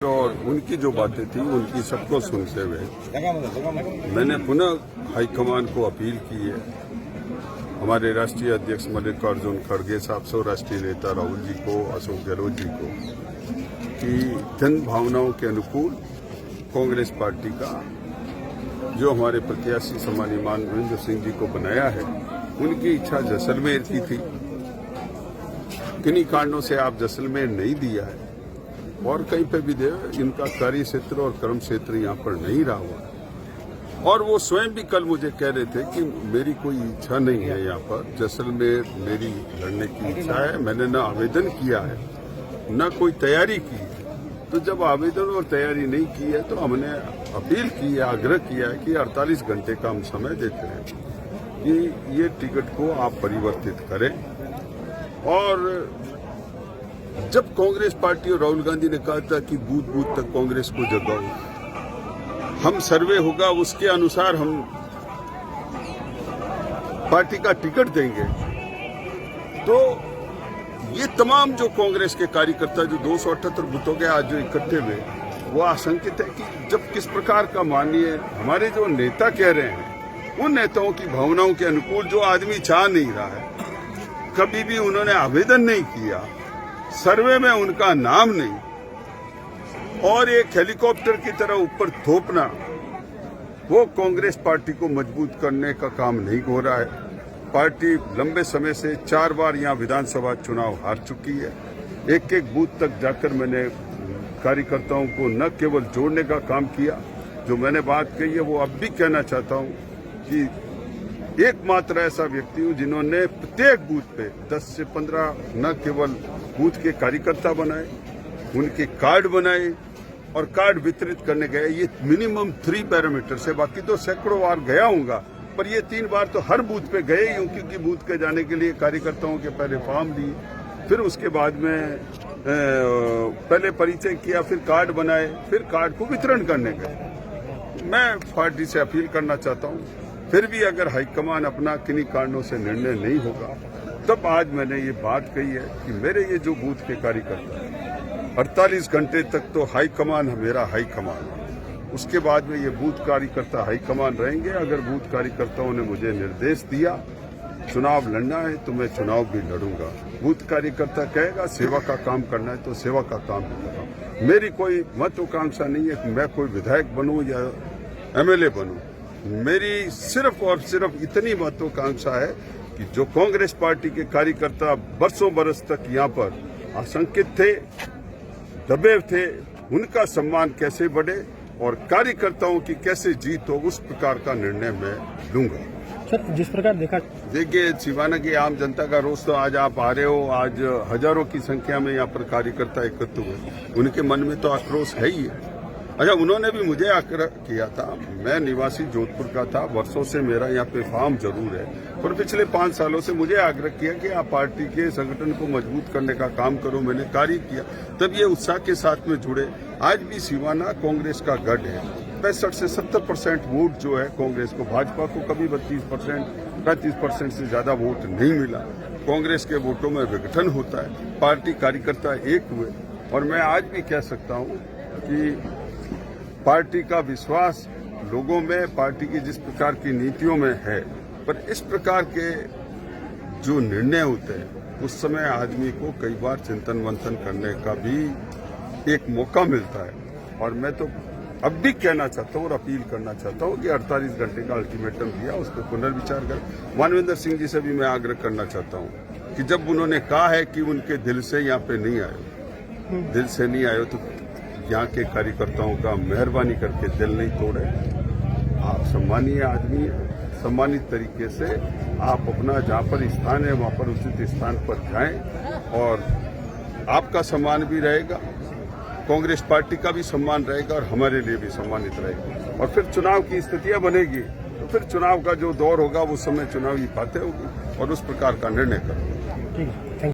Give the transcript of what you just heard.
और उनकी जो बातें थी उनकी सबको सुनते हुए मैंने पुनः हाईकमान को अपील की है, हमारे राष्ट्रीय अध्यक्ष मल्लिकार्जुन खड़गे साहब से, राष्ट्रीय नेता राहुल जी को, अशोक गहलोत जी को, कि जन भावनाओं के अनुकूल कांग्रेस पार्टी का जो हमारे प्रत्याशी सम्मानीय मानवेंद्र सिंह जी को बनाया है, उनकी इच्छा जैसलमेर की थी। किन्हीं कारणों से आप जैसलमेर नहीं दिया है और कहीं पे भी दे, इनका कार्य क्षेत्र और कर्म क्षेत्र यहाँ पर नहीं रहा हुआ है। और वो स्वयं भी कल मुझे कह रहे थे कि मेरी कोई इच्छा नहीं है यहाँ पर, जैसलमेर मेरी लड़ने की इच्छा है, मैंने न आवेदन किया है न कोई तैयारी की है। तो जब आवेदन और तैयारी नहीं की है तो हमने अपील की है, आग्रह किया है कि 48 घंटे का हम समय देते हैं कि ये टिकट को आप परिवर्तित करें। और जब कांग्रेस पार्टी और राहुल गांधी ने कहा था कि बूथ बूथ तक कांग्रेस को जगाओ, हम सर्वे होगा उसके अनुसार हम पार्टी का टिकट देंगे, तो ये तमाम जो कांग्रेस के कार्यकर्ता जो 278 बूथों के आज जो इकट्ठे हुए, वो आशंकित है कि जब किस प्रकार का माननीय हमारे जो नेता कह रहे हैं, उन नेताओं की भावनाओं के अनुकूल जो आदमी चाह नहीं रहा है, कभी भी उन्होंने आवेदन नहीं किया, सर्वे में उनका नाम नहीं, और एक हेलीकॉप्टर की तरह ऊपर थोपना, वो कांग्रेस पार्टी को मजबूत करने का काम नहीं हो रहा है। पार्टी लंबे समय से 4 बार यहाँ विधानसभा चुनाव हार चुकी है। एक एक बूथ तक जाकर मैंने कार्यकर्ताओं को न केवल जोड़ने का काम किया, जो मैंने बात कही है वो अब भी कहना चाहता हूँ कि एकमात्र ऐसा व्यक्ति हूँ जिन्होंने प्रत्येक बूथ पे 10 से 15 न केवल बूथ के कार्यकर्ता बनाए, उनके कार्ड बनाए और कार्ड वितरित करने गए। ये मिनिमम 3 पैरामीटर से, बाकी तो सैकड़ों बार गया हूँगा, पर ये 3 बार तो हर बूथ पे गए ही हूँ, क्योंकि बूथ के जाने के लिए कार्यकर्ताओं के पहले फॉर्म लिए, फिर उसके बाद में पहले परिचय किया, फिर कार्ड बनाए, फिर कार्ड को वितरण करने गए। मैं पार्टी से अपील करना चाहता हूँ, फिर भी अगर हाईकमान अपना किन्हीं कारणों से निर्णय नहीं होगा, तब आज मैंने ये बात कही है कि मेरे ये जो बूथ के कार्यकर्ता हैं, 48 घंटे तक तो हाईकमान मेरा हाईकमान है, उसके बाद में ये बूथ कार्यकर्ता हाईकमान रहेंगे। अगर बूथ कार्यकर्ताओं ने मुझे निर्देश दिया चुनाव लड़ना है तो मैं चुनाव भी लड़ूंगा। बूथ कार्यकर्ता कहेगा सेवा का काम करना है तो सेवा का काम भी करूंगा। मेरी कोई महत्वाकांक्षा नहीं है कि मैं कोई विधायक बनूं या MLA बनूं। मेरी सिर्फ और सिर्फ इतनी महत्वाकांक्षा है कि जो कांग्रेस पार्टी के कार्यकर्ता बरसों बरस तक यहाँ पर आशंकित थे, दबे थे, उनका सम्मान कैसे बढ़े और कार्यकर्ताओं की कैसे जीत हो, उस प्रकार का निर्णय मैं लूंगा। सर, जिस प्रकार देखिए, सिवाना की आम जनता का रोष तो आज आप आ रहे हो, आज हजारों की संख्या में यहाँ पर कार्यकर्ता एकत्र हुए, उनके मन में तो आक्रोश है ही है। अच्छा, उन्होंने भी मुझे आग्रह किया था, मैं निवासी जोधपुर का था, वर्षों से मेरा यहाँ पे फार्म जरूर है, पर पिछले 5 सालों से मुझे आग्रह किया कि आप पार्टी के संगठन को मजबूत करने का काम करो। मैंने कार्य किया, तब ये उत्साह के साथ में जुड़े। आज भी सिवाना कांग्रेस का गढ़ है। 65 से 70% वोट जो है कांग्रेस को, भाजपा को कभी 32%, 35% से ज्यादा वोट नहीं मिला। कांग्रेस के वोटों में विघटन होता है, पार्टी कार्यकर्ता एक हुए, और मैं आज भी कह सकता हूँ कि पार्टी का विश्वास लोगों में, पार्टी की जिस प्रकार की नीतियों में है, पर इस प्रकार के जो निर्णय होते हैं उस समय आदमी को कई बार चिंतन मंथन करने का भी एक मौका मिलता है। और मैं तो अब भी कहना चाहता हूँ और अपील करना चाहता हूँ कि 48 घंटे का अल्टीमेटम दिया, उस पर पुनर्विचार करें। मानवेंद्र सिंह जी से भी मैं आग्रह करना चाहता हूँ कि जब उन्होंने कहा है कि उनके दिल से यहाँ पे नहीं आए, दिल से नहीं आए, तो यहाँ के कार्यकर्ताओं का मेहरबानी करके दिल नहीं तोड़े। आप सम्मानीय आदमी, सम्मानित तरीके से आप अपना जहाँ पर स्थान है वहाँ पर उचित स्थान पर जाएं, और आपका सम्मान भी रहेगा, कांग्रेस पार्टी का भी सम्मान रहेगा और हमारे लिए भी सम्मानित रहेगा। और फिर चुनाव की स्थितियां बनेगी तो फिर चुनाव का जो दौर होगा उस समय चुनावी बातें होगी और उस प्रकार का निर्णय करेंगे।